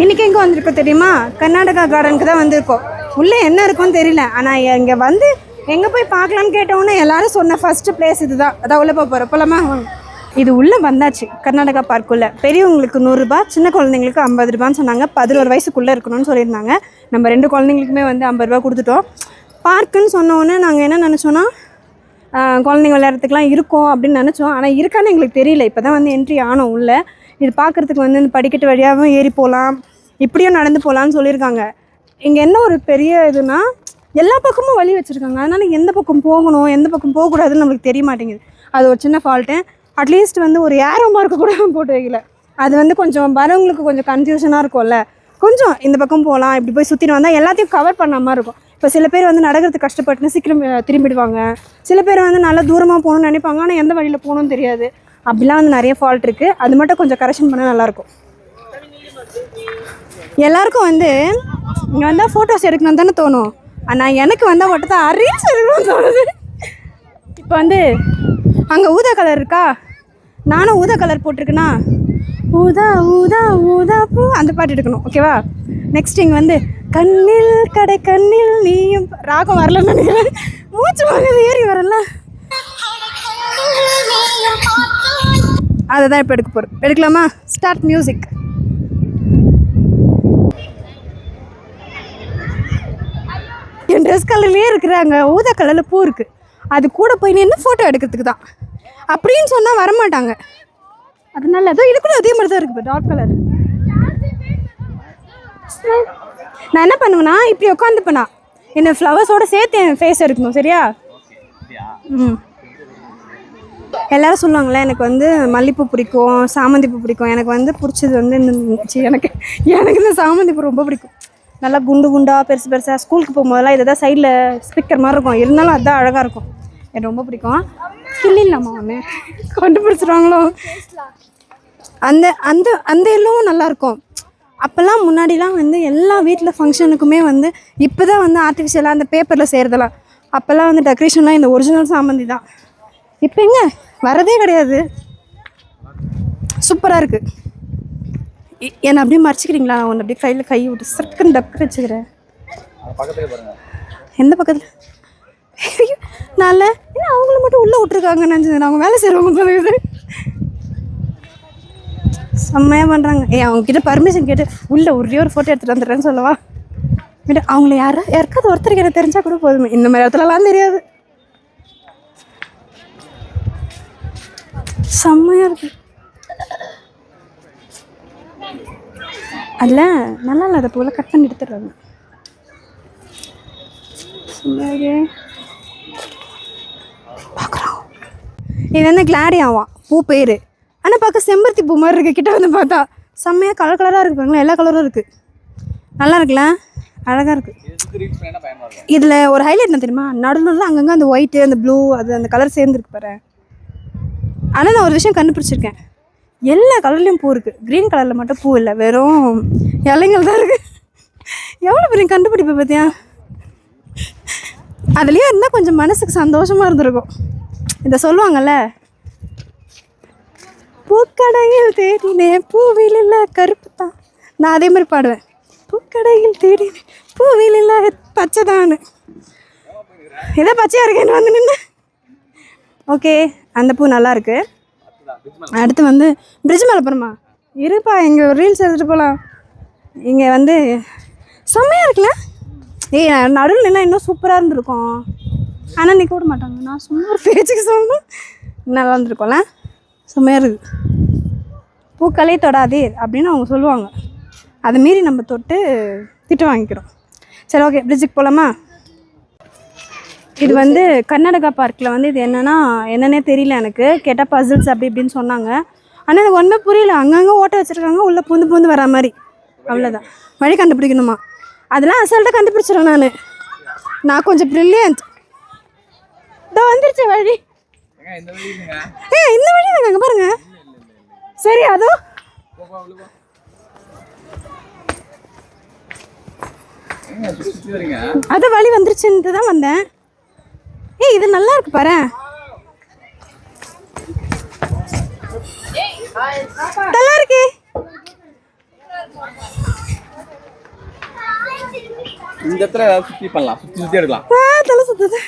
இன்றைக்கி எங்கே வந்திருக்கோம் தெரியுமா? கர்நாடகா கார்டனுக்கு தான் வந்திருக்கோம். உள்ளே என்ன இருக்குன்னு தெரியல. ஆனால் இங்கே வந்து எங்கே போய் பார்க்கலான்னு கேட்டோன்னே எல்லோரும் சொன்ன ஃபஸ்ட்டு பிளேஸ் இது தான். அதான் உள்ளே போகிறோம். போலாமா? இது உள்ளே வந்தாச்சு. கர்நாடகா பார்க்குள்ளே பெரியவங்களுக்கு 100 ரூபா, சின்ன குழந்தைங்களுக்கு 50 ரூபான்னு சொன்னாங்க. 11 வயசுக்குள்ளே இருக்கணும்னு சொல்லியிருந்தாங்க. நம்ம 2 குழந்தைங்களுக்குமே வந்து 50 ரூபா கொடுத்துட்டோம். பார்க்குன்னு சொன்னோன்னே நாங்கள் என்ன நினச்சோன்னா, குழந்தைங்க விளையாடுறதுக்குலாம் இருக்கும் அப்படின்னு நினச்சோம். ஆனால் இருக்கான்னு எங்களுக்கு தெரியல. இப்போ தான் வந்து என்ட்ரி ஆனோம் உள்ளே. இது பார்க்குறதுக்கு வந்து இந்த படிக்கட்டு வழியாகவும் ஏறி போகலாம், இப்படியும் நடந்து போகலான்னு சொல்லியிருக்காங்க. இங்கே என்ன ஒரு பெரிய இதுனா, எல்லா பக்கமும் வழி வச்சுருக்காங்க. அதனால் எந்த பக்கம் போகணும், எந்த பக்கம் போகக்கூடாதுன்னு நம்மளுக்கு தெரிய மாட்டேங்குது. அது ஒரு சின்ன ஃபால்ட்டு. அட்லீஸ்ட் வந்து ஒரு ஏரோ மார்க்கு கூட போட்டு வைக்கல. அது வந்து கொஞ்சம் வரவங்களுக்கு கொஞ்சம் கன்ஃபியூஷனாக இருக்கும்ல. கொஞ்சம் இந்த பக்கம் போகலாம், இப்படி போய் சுற்றிட்டு வந்தால் எல்லாத்தையும் கவர் பண்ண மாதிரி இருக்கும். இப்போ சில பேர் வந்து நடக்கிறதுக்கு கஷ்டப்பட்டுன்னு சீக்கிரம் திரும்பிடுவாங்க. சில பேர் வந்து நல்லா தூரமாக போகணும்னு நினைப்பாங்க, ஆனால் எந்த வழியில் போகணும்னு தெரியாது. அப்படிலாம் வந்து நிறைய ஃபால்ட் இருக்குது. அது மட்டும் கொஞ்சம் கரெக்ஷன் பண்ணால் நல்லாயிருக்கும். எல்லாருக்கும் வந்து இங்கே வந்தால் ஃபோட்டோஸ் எடுக்கணும்னு தானே தோணும். ஆனால் எனக்கு வந்தால் மட்டும் தான் ரீல்ஸ் எடுக்கணும்னு தோணுது. இப்போ வந்து அங்கே ஊதா கலர் இருக்கா, நானும் ஊதா கலர் போட்டிருக்கேன்னா ஊதா ஊதா ஊதா பூ அந்த பாட்டு எடுக்கணும். ஓகேவா? நெக்ஸ்ட் இங்கே வந்து கண்ணில் கடை கண்ணில் நீயும் ராகம் வரலன்னு நினைக்கிறேன். மூச்சு வாங்குது, ஏறி வரல. அதை தான் இப்போ எடுக்க போகிறோம். எடுக்கலாமா? Start music. என் ட்ரெஸ் கலர்லேயே இருக்கிறாங்க. ஊதா கலரில் பூ இருக்குது. அது கூட போய் நின்று ஃபோட்டோ எடுக்கிறதுக்கு தான் அப்படின்னு சொன்னால் வரமாட்டாங்க. அதனால ஏதோ இதுக்குள்ள அதே மாதிரி தான் இருக்குது. Dark colour. நான் என்ன பண்ணுவேன்னா, இப்படி உட்காந்துப்பேனா என்ன ஃப்ளவர்ஸோடு சேர்த்து என் ஃபேஸ் எடுக்கணும். சரியா? எல்லோரும் சொல்லுவாங்களே, எனக்கு வந்து மல்லிகைப்பூ பிடிக்கும், சாமந்தி பூ பிடிக்கும். எனக்கு வந்து பிடிச்சது வந்து எனக்கு இந்த சாமந்தி பூ ரொம்ப பிடிக்கும். நல்லா குண்டு குண்டாக பெருசு பெருசாக. ஸ்கூலுக்கு போகும்போதெல்லாம் இதை தான் சைடில் ஸ்பீக்கர் மாதிரி இருக்கும். இருந்தாலும் அதுதான் அழகாக இருக்கும். எனக்கு ரொம்ப பிடிக்கும். கிள்ளிடலாமா ஒன்று கண்டுபிடிச்சிடுவாங்களோ? அந்த அந்த அந்த எல்லோவும் நல்லாயிருக்கும். அப்போல்லாம் முன்னாடிலாம் வந்து எல்லா வீட்டில் ஃபங்க்ஷனுக்குமே வந்து இப்போ தான் வந்து ஆர்டிஃபிஷியலாக அந்த பேப்பரில் செய்கிறதெல்லாம். அப்போல்லாம் வந்து டெக்கரேஷன்லாம் இந்த ஒரிஜினல் சாமந்தி தான். இப்போ எங்க வரதே கிடையாது. சூப்பராக இருக்குது. என்னை அப்படியே மறைச்சிக்கிறீங்களா? ஒன்று அப்படியே கையில் கை விட்டு சர்க்குன்னு டக்கு வச்சுக்கிறேன். எந்த பக்கத்தில்? நல்ல என்ன அவங்கள மட்டும் உள்ளே விட்ருக்காங்க நினச்சது. அவங்க வேலை செய்கிறவங்க சொல்லுது. செம்மையாக பண்ணுறாங்க. அவங்கக்கிட்ட பர்மிஷன் கேட்டு உள்ளே ஒரே ஒரு ஃபோட்டோ எடுத்துகிட்டு வந்துடுறேன்னு சொல்லவா? அவங்கள யாருக்காவது ஒருத்தருக்கு எனக்கு தெரிஞ்சால் கூட போதுமே. இந்த மாதிரி இடத்துலலாம் தெரியாது. செம்மையாக இருக்கு. அதில் நல்லா இல்லாத போல கட் பண்ணி எடுத்துடுறாங்க. பார்க்குறோம். இது வந்து கிளாடியாவாம் பூ பேர். ஆனால் பார்க்க செம்பருத்தி பூ மாதிரி இருக்குது. கிட்ட வந்து பார்த்தா செம்மையாக கலர் கலராக இருக்குது. பாருங்களேன், எல்லா கலரும் இருக்குது. நல்லா இருக்குல்ல? அழகாக இருக்குது. இதில் ஒரு ஹைலைட் என்ன தெரியுமா? நடுநடுவில் அங்கங்கே அந்த ஒயிட்டு, அந்த ப்ளூ, அது அந்த கலர் சேர்ந்துருக்கு பாரு. ஆனால் நான் ஒரு விஷயம் கண்டுபிடிச்சிருக்கேன். எல்லா கலர்லேயும் பூ இருக்குது. க்ரீன் கலரில் மட்டும் பூ இல்லை, வெறும் இலைங்கள் தான் இருக்குது. எவ்வளோ பெரிய கண்டுபிடிப்பு பார்த்தியா? அதுலேயே இருந்தால் கொஞ்சம் மனசுக்கு சந்தோஷமாக இருந்திருக்கும். இதை சொல்லுவாங்கள்ல, பூக்கடையில் தேடினேன் பூவில் இல்லை கருப்பு தான். நான் அதே மாதிரி பாடுவேன். பூக்கடையில் தேடினேன் பூவில் இல்லை பச்சை தான். ஏதோ பச்சையாக இருக்கேன்னு வந்து நின்று. ஓகே, அந்த பூ நல்லாயிருக்கு. அடுத்து வந்து பிரிட்ஜ் மேலே போகிறோமா? இருப்பா, இங்கே ஒரு ரீல்ஸ் எடுத்துகிட்டு போகலாம். இங்கே வந்து செம்மையாக இருக்குல்ல? நடுவில் எல்லாம் இன்னும் சூப்பராக இருந்திருக்கும். ஆனால் நிற்க விட மாட்டாங்க. நான் சும்மா ஒரு பேச்சுக்கு சொன்னேன். நல்லா இருந்திருக்கோம்ல? செம்மையாக இருக்குது. பூக்களே தொடாதே அப்படின்னு அவங்க சொல்லுவாங்க. அதை மீறி நம்ம தொட்டு திட்டு வாங்கிக்கிறோம். சரி, ஓகே, பிரிட்ஜுக்கு போகலாமா? இது வந்து கர்நாடகா பார்க்கில் வந்து இது என்னன்னே தெரியல எனக்கு. கேட்டால் பசில்ஸ் அப்படி இப்படின்னு சொன்னாங்க. ஆனால் எனக்கு ஒன்றுமே புரியல. அங்கங்கே ஓட்ட வச்சுருக்காங்க, உள்ளே பூந்து வரா மாதிரி. அவ்வளோதான். வழி கண்டுபிடிக்கணுமா? அதெல்லாம் அசால்ட்டாக கண்டுபிடிச்சிடுறேன் நான் கொஞ்சம் ப்ரில்லியன்ட். இதோ வந்துருச்சு வழி. இந்த வழி தாங்க, அங்கே பாருங்க. சரி, அதோ அது வழி வந்துருச்சுன்ட்டு தான் வந்தேன். இது நல்லா இருக்கு பாரு. நல்லா இருக்கு. இந்த இடத்துல சுற்றி பண்ணலாம், சுற்றி எடுக்கலாம். தலை சுத்துது.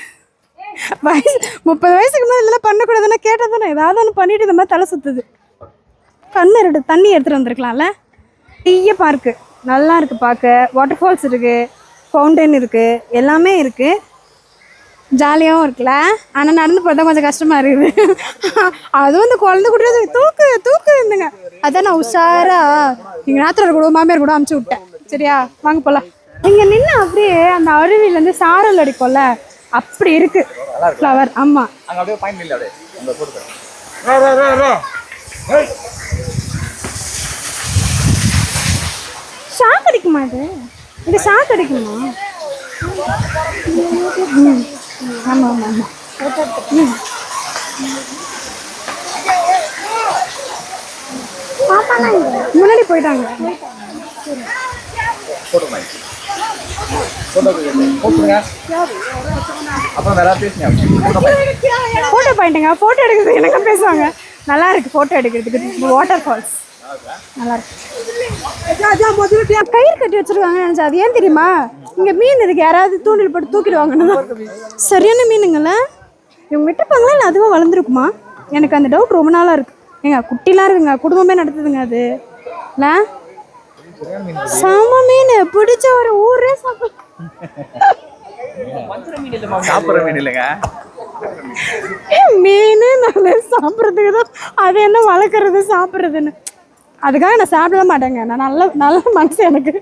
வயசு 30 வயசுக்கு மேலே இதெல்லாம் பண்ணக்கூடாதுன்னா கேட்டால் தானே ஏதாவது ஒன்று பண்ணிட்டு இந்த மாதிரி தலை சுற்றுது. கண்ணு ரெண்டு தண்ணி எடுத்துகிட்டு வந்திருக்கலாம்ல. பெரிய பார்க்கு நல்லா இருக்குது பார்க்க. வாட்டர் ஃபால்ஸ் இருக்குது, ஃபவுண்டைன் இருக்குது, எல்லாமே இருக்குது. ஜாலியாகவும் இருக்குல்ல. ஆனால் நடந்து போகிறதா கொஞ்சம் கஷ்டமாக இருக்குது. அதுவும் இந்த குழந்தை கூட தூக்கு இருந்துங்க. அதான் நான் உஷாராக எங்கள் நாத்தனார் கூட மாமியார் கூட அமுச்சு விட்டேன். சரியா, வாங்க போகலாம். இங்கே நின்று அப்படியே அந்த அருவியிலேருந்து சாரல் அடிக்கும்ல, அப்படி இருக்கு ஃப்ளவர். ஆமாம், அங்கே அப்படியே பாயிண்ட் இல்லை, அப்படியே அந்த போட்டு ஷாக் அடிக்குமா? இது ஷாக் அடிக்குமா? ஆமாம் ஆமாம் ஆமாம். முன்னாடி போயிட்டாங்க. ஃபோட்டோ பாயிண்ட்டுங்க, ஃபோட்டோ எடுக்கிறது எனக்கு பேசுவாங்க. நல்லா இருக்கு ஃபோட்டோ எடுக்கிறதுக்கு. வாட்டர் ஃபால்ஸ் நல்லா இருக்கு. கயிறு கட்டி வச்சிருக்காங்க நினைச்சா. அது ஏன் தெரியுமா? இங்கே மீன் இருக்கு, யாராவது தூண்டில் போட்டு தூக்கிடுவாங்கன்னு. சரியான மீனுங்கள இவங்க விட்டுருப்பாங்களா இல்லை அதுவும் வளர்ந்துருக்குமா? எனக்கு அந்த டவுட் ரொம்ப நாளாக இருக்கு. ஏங்க குட்டிலாம் இருக்குங்க, குடும்பமே நடத்துதுங்க அது இல்லை. செம மீன், பிடிச்ச ஒரு ஊரே சாப்பிடுற மீன் இல்லைங்க. மீன் நல்லா சாப்பிட்றதுக்கு தான். அது என்ன வளர்க்குறது சாப்பிட்றதுன்னு. அதுக்காக நான் சாப்பிட மாட்டேங்க. நான் நல்ல மனசு எனக்கு.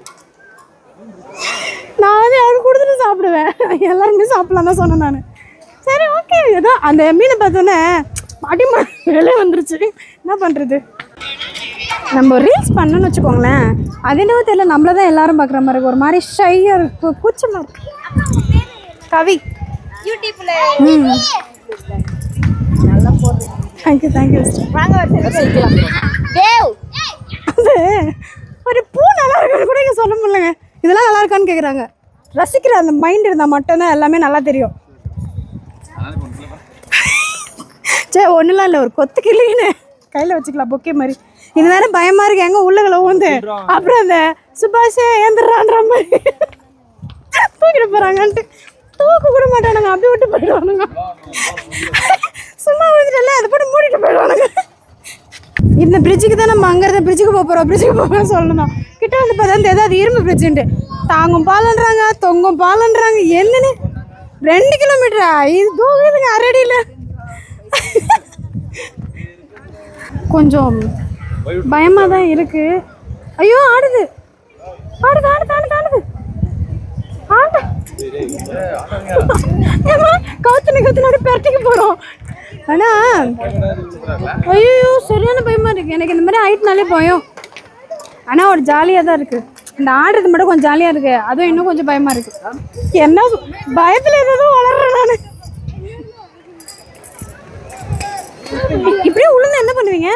நான் வந்து எனக்கு கொடுத்துட்டு சாப்பிடுவேன். எல்லாருமே சாப்பிடலாம் தான் சொன்னேன் நான். சரி ஓகே, ஏதோ அந்த மீனை பார்த்தோன்னே அடிமா வெளியே வந்துருச்சு. என்ன பண்ணுறது? நம்ம ரீல்ஸ் பண்ணணும்னு வச்சுக்கோங்களேன், அது என்னவோ தெரியல, நம்மள தான் எல்லாரும் பார்க்குற மாதிரி இருக்கு. ஒரு மாதிரி ஷையாக இருக்கு, கூச்சமாக இருக்கு. கவி யூடியூப்ல நல்லா போகுது. தேங்க்யூ வாங்க வச்சுக்கலாம். அது ஒரு பூ நல்லா இருக்குன்னு கூட இங்கே சொல்ல முடியலங்க. இதெல்லாம் நல்லா இருக்கான்னு கேட்குறாங்க. ரசிக்கிற அந்த மைண்ட் இருந்தால் மட்டும்தான் எல்லாமே நல்லா தெரியும். சரி ஒன்றுலாம் இல்லை, ஒரு கொத்து கிளின்னு கையில் வச்சுக்கலாம் பொக்கே மாதிரி. இது வேற பயமாக இருக்கு, எங்கே உள்ளகளை ஊந்து அப்புறம் அந்த சுபாஷே ஏந்துடுறான்ற மாதிரி தூக்கிட்டு போகிறாங்கன்ட்டு. தூக்க கூட மாட்டானுங்க, அப்படி விட்டு போயிடுவானுங்க. சும்மா வந்துட்டல அதை போட்டு மூடிட்டு போயிடுவானுங்க. இந்த பிரிட்ஜுக்கு தான் நம்ம அங்கே இருந்த பிரிட்ஜுக்கு போகிறோம் சொல்லணும். கிட்ட வந்து பார்த்தா ஏதாவது இரும்பு பிரிட்ஜுன்ட்டு தாங்கும் பாலன்றாங்க, தொங்கும் பாலன்றாங்க. என்னன்னு 2 கிலோமீட்டரா? இது தூக்குதுங்க அரடியில். கொஞ்சம் பயமாக தான் இருக்கு. ஐயோ ஆடுது ஆடுது ஆடுது ஆடுது ஆடுது ஆடு. கவுத்துனாடி பெரட்டிக்கு போகிறோம். ஆனால் ஐயோ சரியான பயமாக இருக்குது எனக்கு. இந்த மாதிரி ஆயிட்டுனாலே பயம். ஆனால் ஒரு ஜாலியாக தான் இருக்குது. இந்த ஆடுறது மட்டும் கொஞ்சம் ஜாலியாக இருக்குது, அதுவும் இன்னும் கொஞ்சம் பயமாக இருக்குது. என்ன பயத்தில் ஏதோ வளர்றேன் நான். இப்படியே உளுந்து என்ன பண்ணுவீங்க?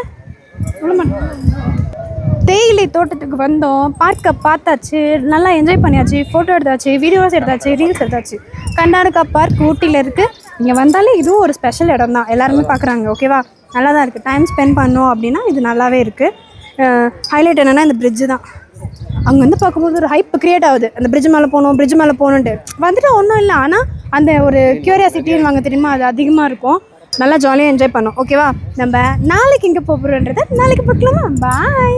தேயிலை தோட்டத்துக்கு வந்தோம், பார்க்க பார்த்தாச்சு, நல்லா என்ஜாய் பண்ணியாச்சு, ஃபோட்டோ எடுத்தாச்சு, வீடியோஸ் எடுத்தாச்சு, ரீல்ஸ் எடுத்தாச்சு. கர்நாடகா பார்க் ஊட்டியில் இருக்குது. இங்கே வந்தாலே இதுவும் ஒரு ஸ்பெஷல் இடம் தான், எல்லாருமே பார்க்குறாங்க. ஓகேவா, நல்லா தான் இருக்குது. டைம் ஸ்பெண்ட் பண்ணோம் அப்படின்னா இது நல்லாவே இருக்குது. ஹைலைட் என்னென்னா இந்த பிரிட்ஜு தான். அங்கே வந்து பார்க்கும்போது ஒரு ஹைப் க்ரியேட் ஆகுது. அந்த பிரிட்ஜ் மேலே போகணுன்ட்டு வந்துட்டு ஒன்றும் இல்லை. ஆனால் அந்த ஒரு க்யூரியாசிட்டின்னு வாங்க தெரியுமா, அது அதிகமாக இருக்கும். நல்லா ஜாலியாக என்ஜாய் பண்ணோம். ஓகேவா, நம்ம நாளைக்கு எங்கே போகிறோன்றதை நாளைக்கு பார்க்கலாமா? பாய்.